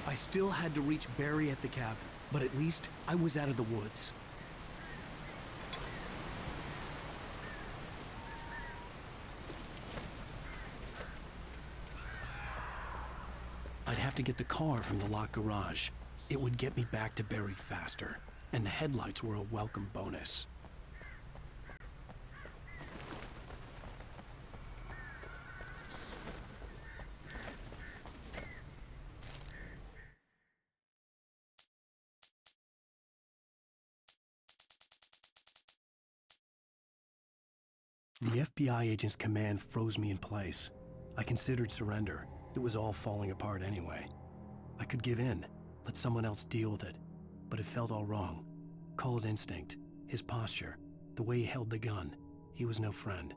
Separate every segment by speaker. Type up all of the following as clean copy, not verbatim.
Speaker 1: I still had to reach Barry at the cabin, but at least I was out of the woods. I'd have to get the car from the locked garage. It would get me back to Barry faster, and the headlights were a welcome bonus. The FBI agent's command froze me in place. I considered surrender. It was all falling apart anyway. I could give in, let someone else deal with it, but it felt all wrong. Call it instinct, his posture, the way he held the gun. He was no friend.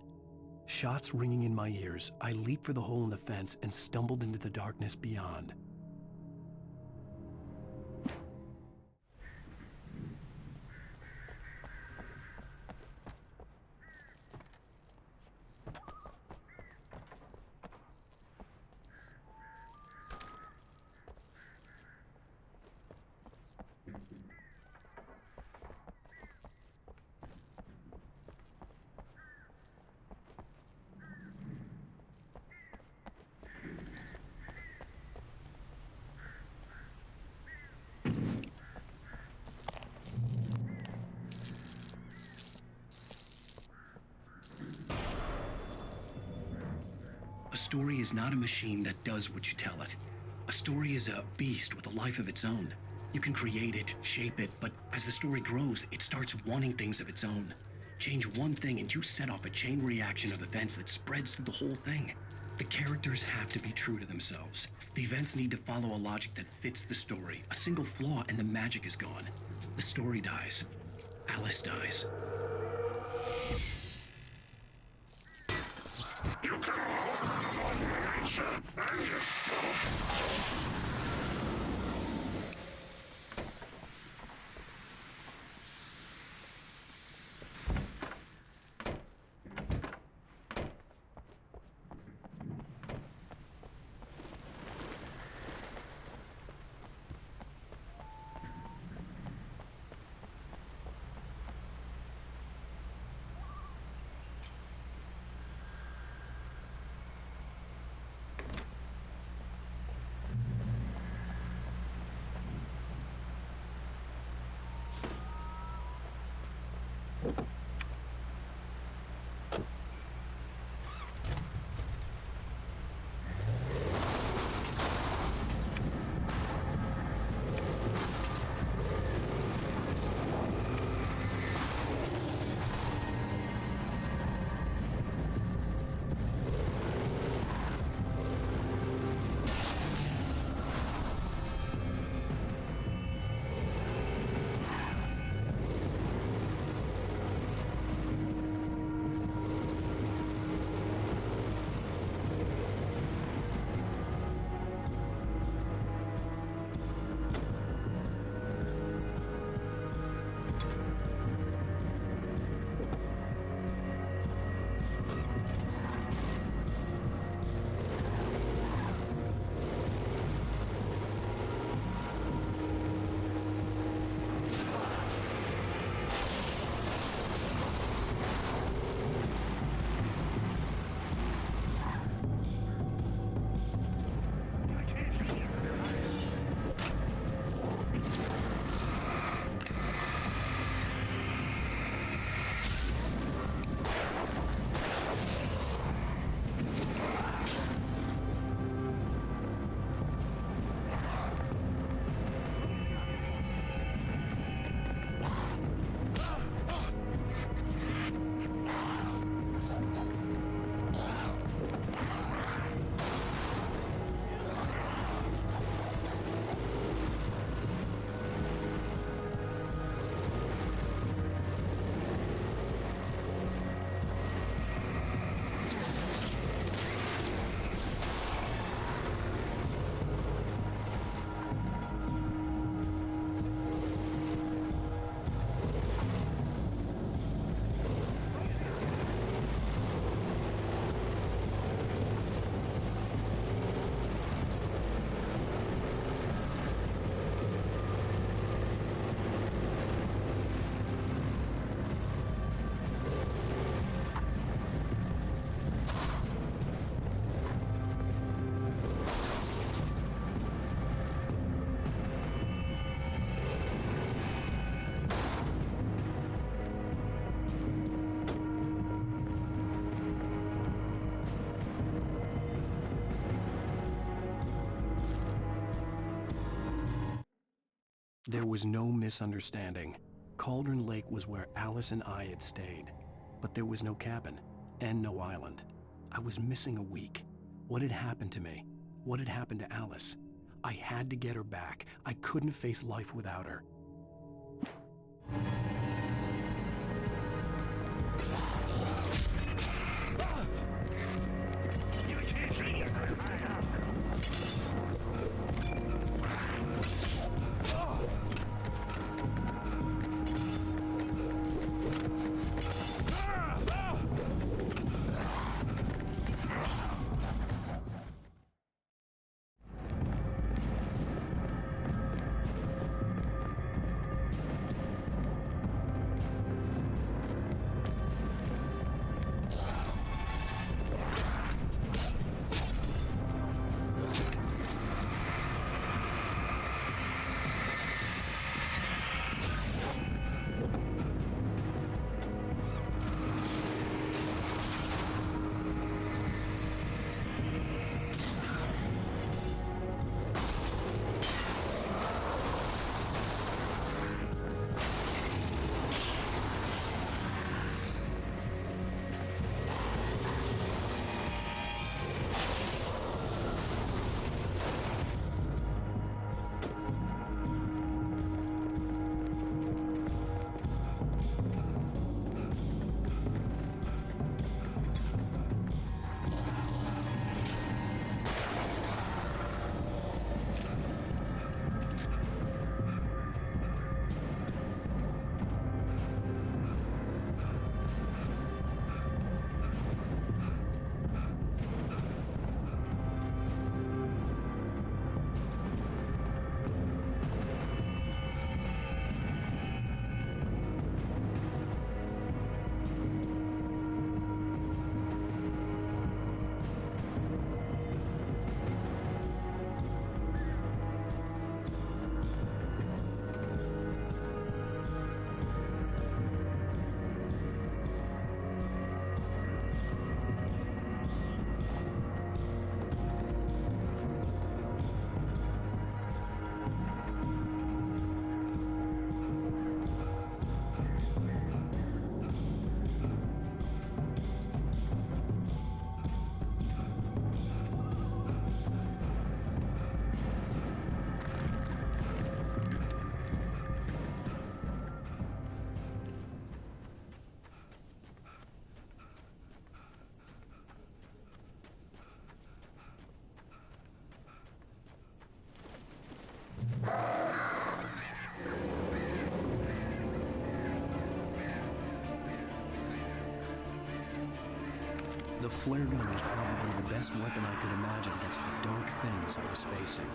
Speaker 1: Shots ringing in my ears, I leaped for the hole in the fence and stumbled into the darkness beyond.
Speaker 2: A story is not a machine that does what you tell it. A story is a beast with a life of its own. You can create it, shape it, but as the story grows, it starts wanting things of its own. Change one thing and you set off a chain reaction of events that spreads through the whole thing. The characters have to be true to themselves. The events need to follow a logic that fits the story. A single flaw and the magic is gone. The story dies. Alice dies.
Speaker 3: You can hold nature and yourself.
Speaker 1: There was no misunderstanding. Cauldron Lake was where Alice and I had stayed. But there was no cabin, and no island. I was missing a week. What had happened to me? What had happened to Alice? I had to get her back. I couldn't face life without her. The flare gun was probably the best weapon I could imagine against the dark things I was facing.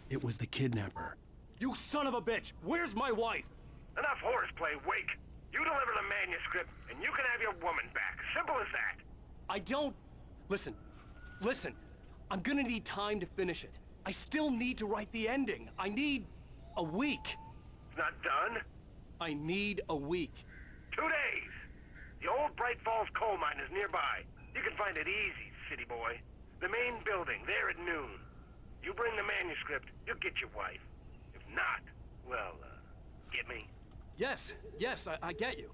Speaker 1: It was the kidnapper.
Speaker 4: You son of a bitch! Where's my wife?
Speaker 3: Enough horseplay, Wake. You deliver the manuscript, and you can have your woman back. Simple as that.
Speaker 4: I don't... Listen. I'm gonna need time to finish it. I still need to write the ending. I need a week.
Speaker 3: It's not done.
Speaker 4: I need a week.
Speaker 3: 2 days. The old Bright Falls coal mine is nearby. You can find it easy, city boy. The main building, there at noon. You bring the manuscript, you'll get your wife. If not, well, get me?
Speaker 4: Yes, I get you.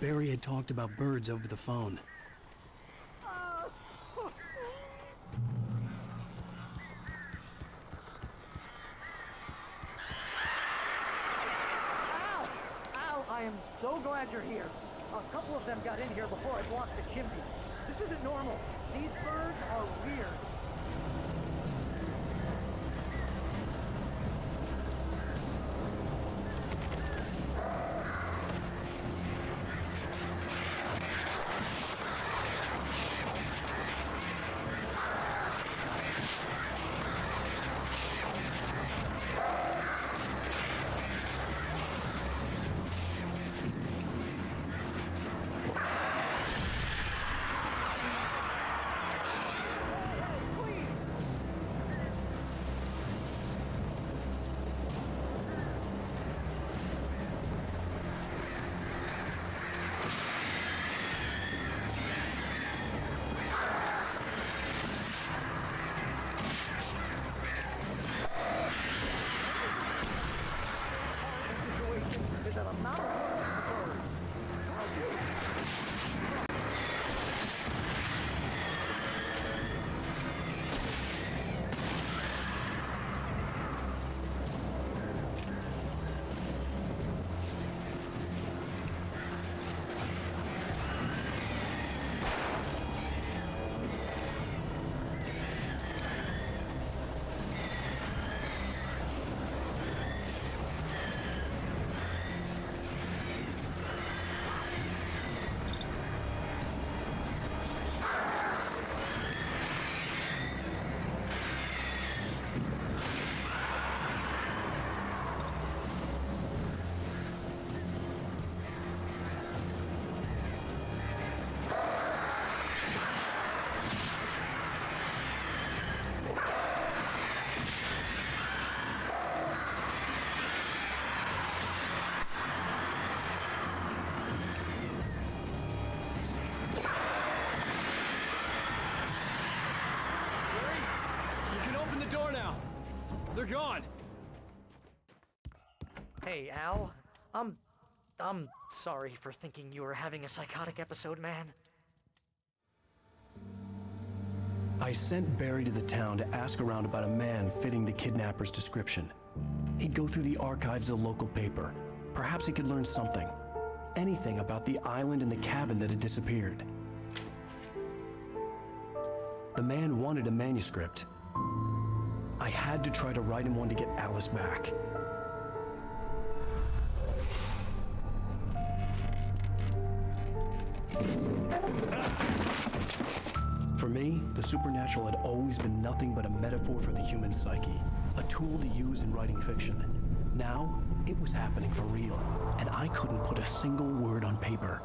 Speaker 1: Barry had talked about birds over the phone.
Speaker 5: Al, I am so glad you're here. A couple of them got in here before I blocked the chimney. This isn't normal. These birds are weird. Is that a mountain bird?
Speaker 4: Door now. They're gone.
Speaker 5: Hey, Al. I'm sorry for thinking you were having a psychotic episode, man.
Speaker 1: I sent Barry to the town to ask around about a man fitting the kidnapper's description. He'd go through the archives of the local paper. Perhaps he could learn something. Anything about the island and the cabin that had disappeared. The man wanted a manuscript. I had to try to write him one to get Alice back. For me, the supernatural had always been nothing but a metaphor for the human psyche, a tool to use in writing fiction. Now, it was happening for real, and I couldn't put a single word on paper.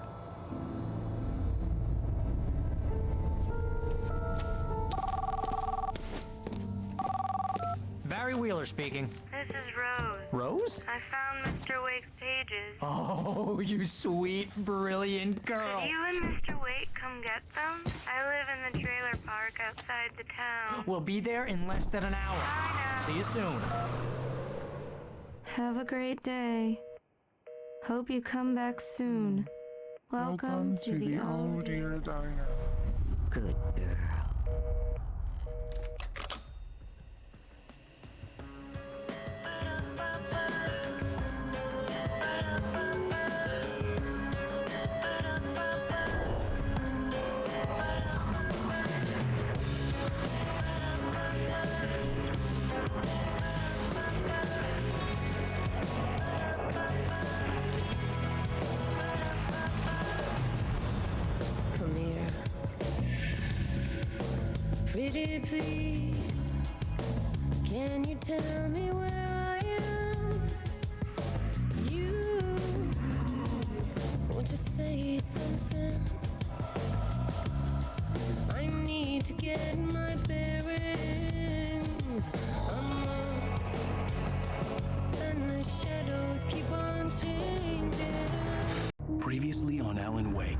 Speaker 5: Barry Wheeler speaking.
Speaker 6: This is Rose.
Speaker 5: Rose?
Speaker 6: I found Mr. Wake's pages.
Speaker 5: Oh, you sweet, brilliant girl.
Speaker 6: Could you and Mr. Wake come get them? I live in the trailer park outside the town.
Speaker 5: We'll be there in less than an hour.
Speaker 6: I know.
Speaker 5: See you soon.
Speaker 7: Have a great day. Hope you come back soon. Welcome to the Oh Dear
Speaker 8: Diner.
Speaker 7: Good girl.
Speaker 9: Pretty please, can you tell me where I am?
Speaker 1: Previously on Alan Wake,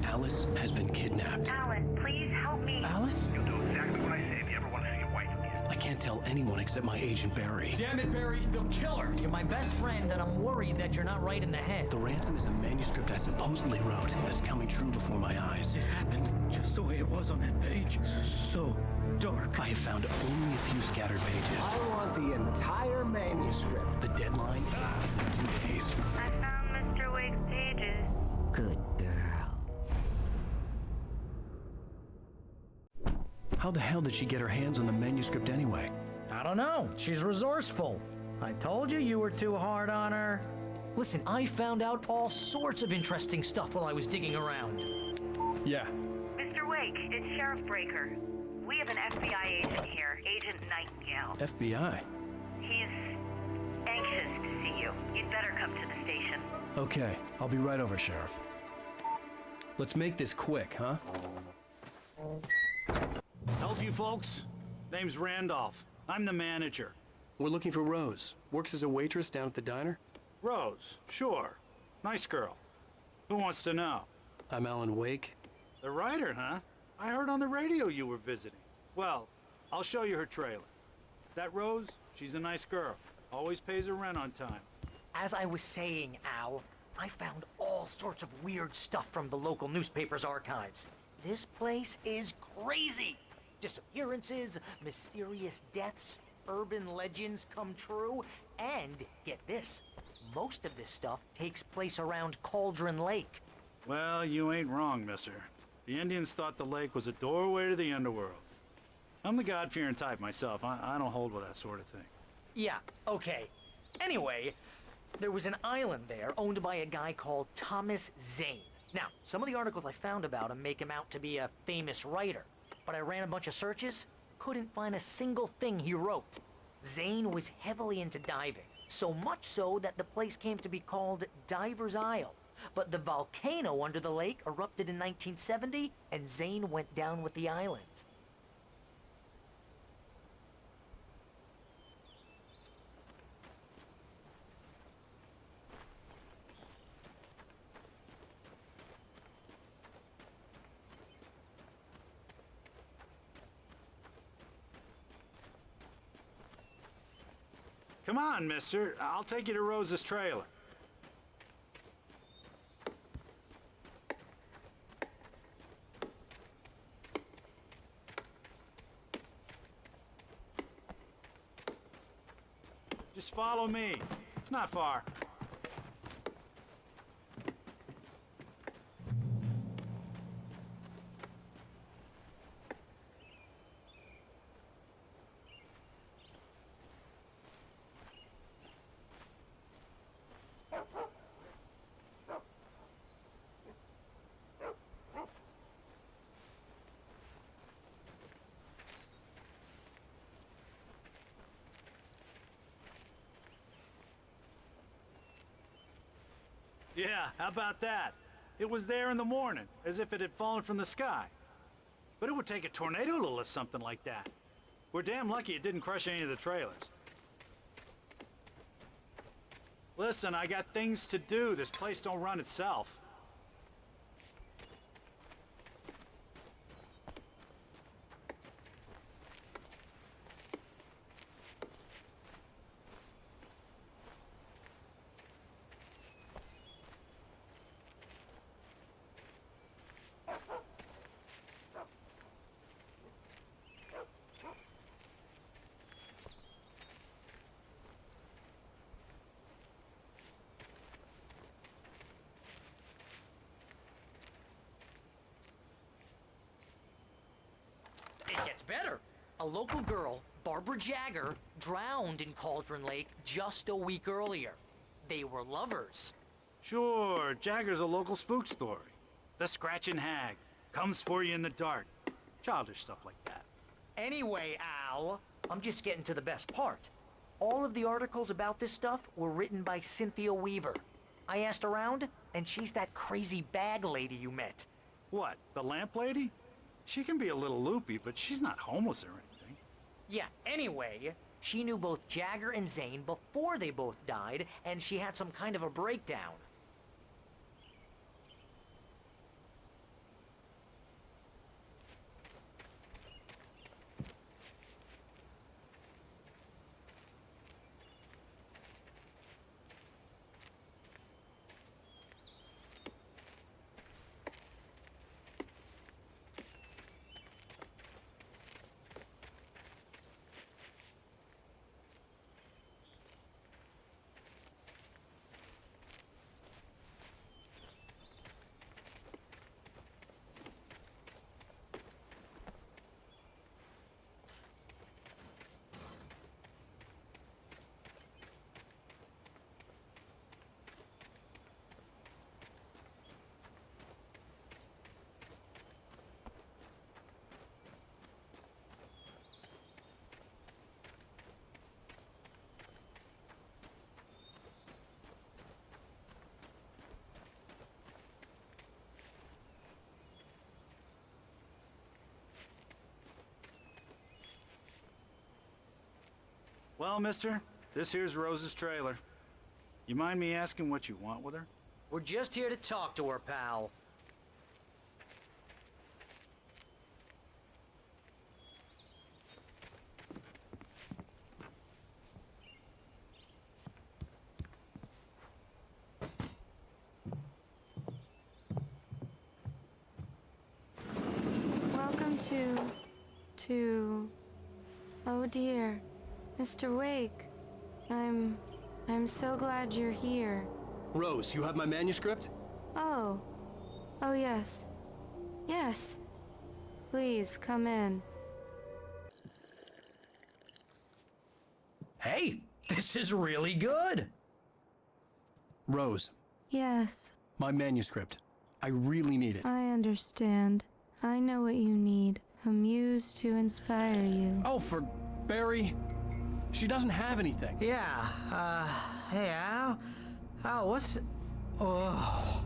Speaker 1: Alice has been kidnapped.
Speaker 6: Alan, please help me.
Speaker 3: Alice? You'll do exactly what I say if you ever want to see your wife again.
Speaker 1: I can't tell anyone except my agent Barry.
Speaker 4: Damn it, Barry, they'll kill her.
Speaker 8: You're my best friend, and I'm worried that you're not right in the head.
Speaker 1: The ransom is a manuscript I supposedly wrote that's coming true before my eyes.
Speaker 9: It happened just the way it was on that page. So dark.
Speaker 1: I have found only a few scattered pages.
Speaker 10: I want the entire manuscript.
Speaker 1: The deadline is in 2 days.
Speaker 6: I found Mr. Wake's pages.
Speaker 8: Good girl.
Speaker 1: How the hell did she get her hands on the manuscript anyway?
Speaker 8: I don't know. She's resourceful. I told you you were too hard on her. Listen, I found out all sorts of interesting stuff while I was digging around.
Speaker 1: Yeah.
Speaker 6: Mr. Wake, it's Sheriff Breaker. We have an FBI agent here, Agent Nightingale.
Speaker 1: FBI?
Speaker 6: He's anxious to see you. You'd better come to the station.
Speaker 1: Okay, I'll be right over, Sheriff. Let's make this quick, huh?
Speaker 9: Help you folks? Name's Randolph. I'm the manager.
Speaker 1: We're looking for Rose. Works as a waitress down at the diner.
Speaker 9: Rose, sure. Nice girl. Who wants to know?
Speaker 1: I'm Alan Wake.
Speaker 9: The writer, huh? I heard on the radio you were visiting. Well, I'll show you her trailer. That Rose, she's a nice girl. Always pays her rent on time.
Speaker 8: As I was saying, Al, I found all sorts of weird stuff from the local newspaper's archives. This place is crazy. Disappearances, mysterious deaths, urban legends come true, and get this, most of this stuff takes place around Cauldron Lake.
Speaker 9: Well, you ain't wrong, mister. The Indians thought the lake was a doorway to the underworld. I'm the God-fearing type myself. I don't hold with that sort of thing.
Speaker 8: Yeah, okay. Anyway, there was an island there owned by a guy called Thomas Zane. Now, some of the articles I found about him make him out to be a famous writer, but I ran a bunch of searches, couldn't find a single thing he wrote. Zane was heavily into diving, so much so that the place came to be called Diver's Isle. But the volcano under the lake erupted in 1970, and Zane went down with the island.
Speaker 9: Come on, mister. I'll take you to Rose's trailer. Just follow me. It's not far. Yeah, how about that? It was there in the morning, as if it had fallen from the sky. But it would take a tornado to lift something like that. We're damn lucky it didn't crush any of the trailers. Listen, I got things to do. This place don't run itself.
Speaker 8: It gets better. A local girl, Barbara Jagger, drowned in Cauldron Lake just a week earlier. They were lovers.
Speaker 9: Sure, Jagger's a local spook story. The Scratching Hag comes for you in the dark. Childish stuff like that.
Speaker 8: Anyway, Al, I'm just getting to the best part. All of the articles about this stuff were written by Cynthia Weaver. I asked around, and she's that crazy bag lady you met.
Speaker 9: What, the lamp lady? She can be a little loopy, but she's not homeless or anything.
Speaker 8: Yeah, anyway, she knew both Jagger and Zane before they both died, and she had some kind of a breakdown.
Speaker 9: Well, mister, this here's Rose's trailer. You mind me asking what you want with her?
Speaker 8: We're just here to talk to her, pal.
Speaker 7: Welcome to... Oh dear, Mr. Wake. I'm so glad you're here.
Speaker 4: Rose, you have my manuscript?
Speaker 7: Oh. Oh yes. Yes. Please, come in.
Speaker 11: Hey, this is really good.
Speaker 1: Rose,
Speaker 7: Yes,
Speaker 1: my manuscript. I really need it.
Speaker 7: I understand. I know what you need. A muse to inspire you.
Speaker 1: Oh, for Barry? She doesn't have anything.
Speaker 11: Yeah, hey, Al? Al, what's... Oh...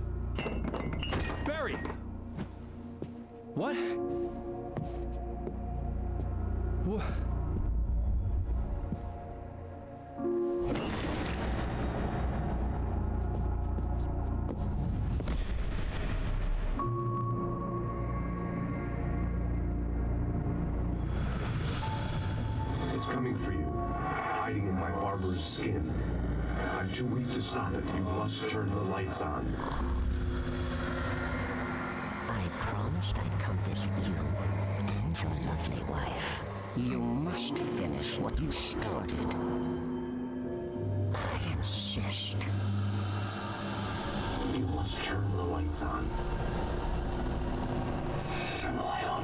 Speaker 1: Barry! What? What?
Speaker 12: It's coming for you, hiding in my barber's skin. I'm too weak to stop it. You must turn the lights on.
Speaker 13: I promised I'd come visit you and your lovely wife. You must finish what you started. I insist.
Speaker 12: You must turn the lights on. Turn the light on.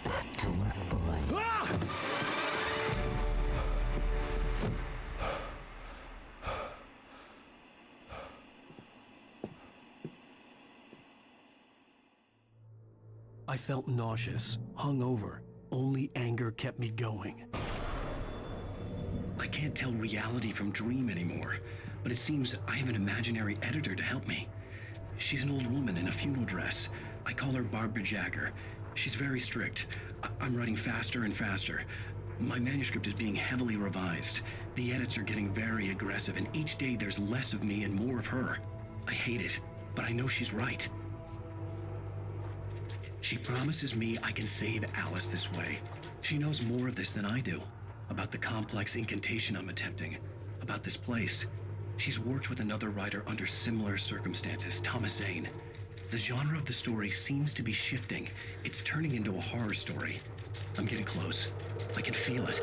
Speaker 13: Back to work, boy.
Speaker 1: Ah! I felt nauseous, hungover. Only anger kept me going.
Speaker 2: I can't tell reality from dream anymore, but it seems I have an imaginary editor to help me. She's an old woman in a funeral dress. I call her Barbara Jagger. She's very strict. I'm writing faster and faster. My manuscript is being heavily revised. The edits are getting very aggressive, and each day there's less of me and more of her. I hate it, but I know she's right. She promises me I can save Alice this way. She knows more of this than I do. About the complex incantation I'm attempting. About this place. She's worked with another writer under similar circumstances, Thomas Zane. The genre of the story seems to be shifting. It's turning into a horror story. I'm getting close. I can feel it.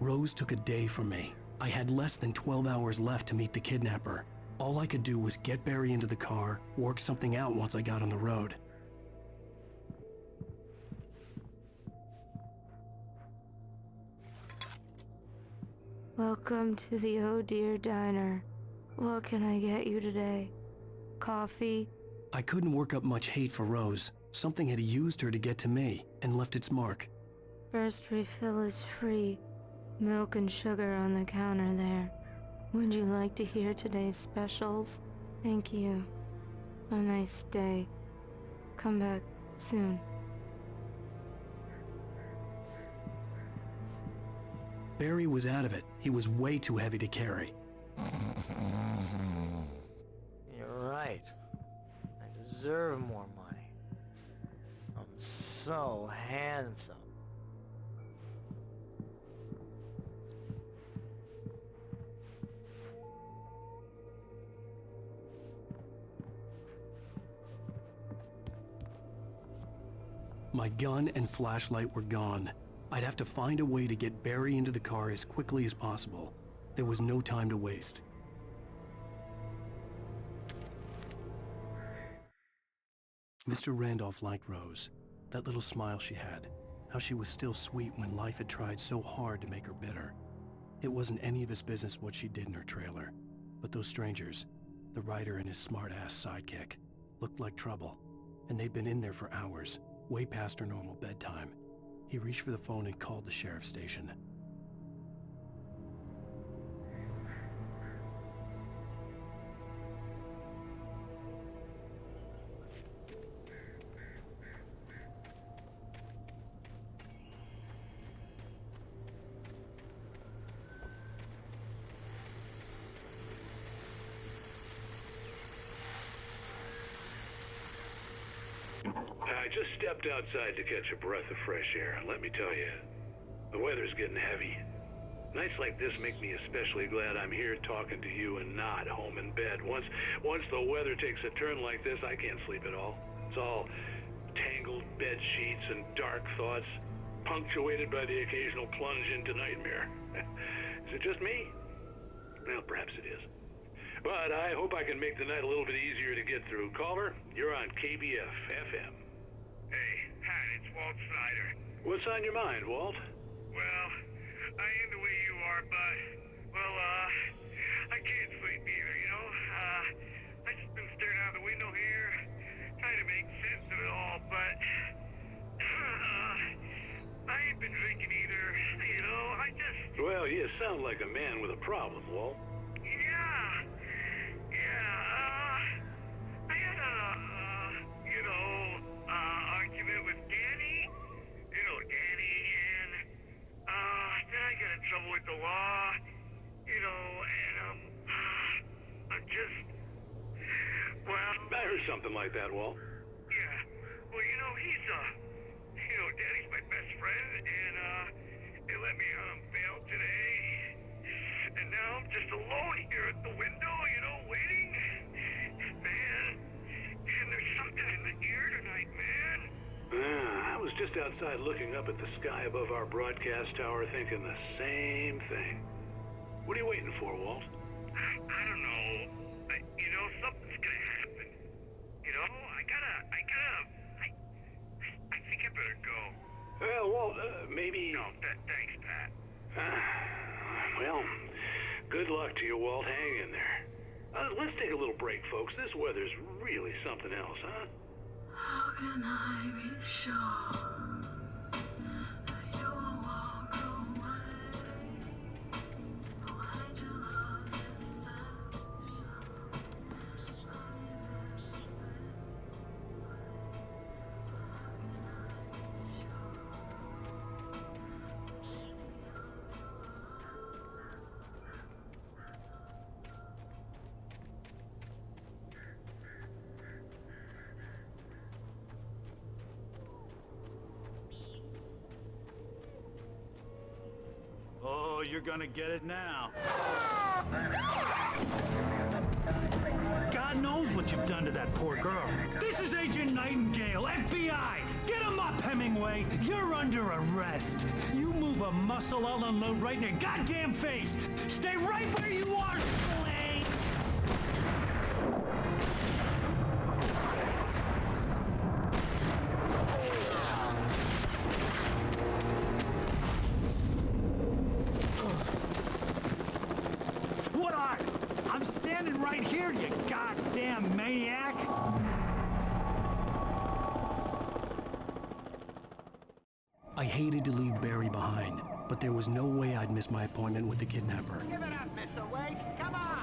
Speaker 1: Rose took a day from me. I had less than 12 hours left to meet the kidnapper. All I could do was get Barry into the car, work something out once I got on the road.
Speaker 7: Welcome to the Oh Dear Diner. What can I get you today? Coffee?
Speaker 1: I couldn't work up much hate for Rose. Something had used her to get to me and left its mark.
Speaker 7: First refill is free. Milk and sugar on the counter there. Would you like to hear today's specials? Thank you. A nice day. Come back soon.
Speaker 1: Barry was out of it. He was way too heavy to carry.
Speaker 8: You're right. I deserve more money. I'm so handsome.
Speaker 1: My gun and flashlight were gone. I'd have to find a way to get Barry into the car as quickly as possible. There was no time to waste. Mr. Randolph liked Rose. That little smile she had. How she was still sweet when life had tried so hard to make her bitter. It wasn't any of his business what she did in her trailer. But those strangers, the writer and his smart-ass sidekick, looked like trouble. And they'd been in there for hours, way past her normal bedtime. He reached for the phone and called the sheriff's station.
Speaker 14: I just stepped outside to catch a breath of fresh air, and let me tell you, the weather's getting heavy. Nights like this make me especially glad I'm here talking to you and not home in bed. Once the weather takes a turn like this, I can't sleep at all. It's all tangled bed sheets and dark thoughts, punctuated by the occasional plunge into nightmare. Is it just me? Well, perhaps it is. But I hope I can make the night a little bit easier to get through. Caller, you're on KBF FM.
Speaker 3: Hey, Pat, it's Walt Snyder.
Speaker 14: What's on your mind, Walt?
Speaker 3: Well, I am the way you are, but, well, I can't sleep either, you know? I just been staring out the window here, trying to make sense of it all, but, I ain't been drinking either, you know?
Speaker 14: Well, you sound like a man with a problem, Walt.
Speaker 3: I had argument with Danny. You know Danny, and, then I got in trouble with the law, you know, and, I'm just, well...
Speaker 14: I heard something like that, Walt.
Speaker 3: Yeah, well, you know, Danny's my best friend, and, they let me bail today, and now I'm just alone here at the window, you know, waiting. Man, and there's something in the air tonight, man.
Speaker 14: I was just outside looking up at the sky above our broadcast tower thinking the same thing. What are you waiting for, Walt?
Speaker 3: I don't know. You know, something's gonna happen. You know, I think I better go.
Speaker 14: Well, Walt, maybe...
Speaker 3: No, thanks, Pat.
Speaker 14: Well, good luck to you, Walt. Hang in there. Let's take a little break, folks. This weather's really something else, huh?
Speaker 15: How can I be sure that you will walk away? Why did you love
Speaker 9: Oh, you're gonna get it now. God knows what you've done to that poor girl.
Speaker 16: This is Agent Nightingale, FBI! Get him up, Hemingway! You're under arrest! You move a muscle, I'll unload right in your goddamn face! Stay right where you are, Slade!
Speaker 9: What are you? I'm standing right here, you goddamn maniac!
Speaker 1: I hated to leave Barry behind, but there was no way I'd miss my appointment with the kidnapper.
Speaker 10: Give it up, Mr. Wake. Come on.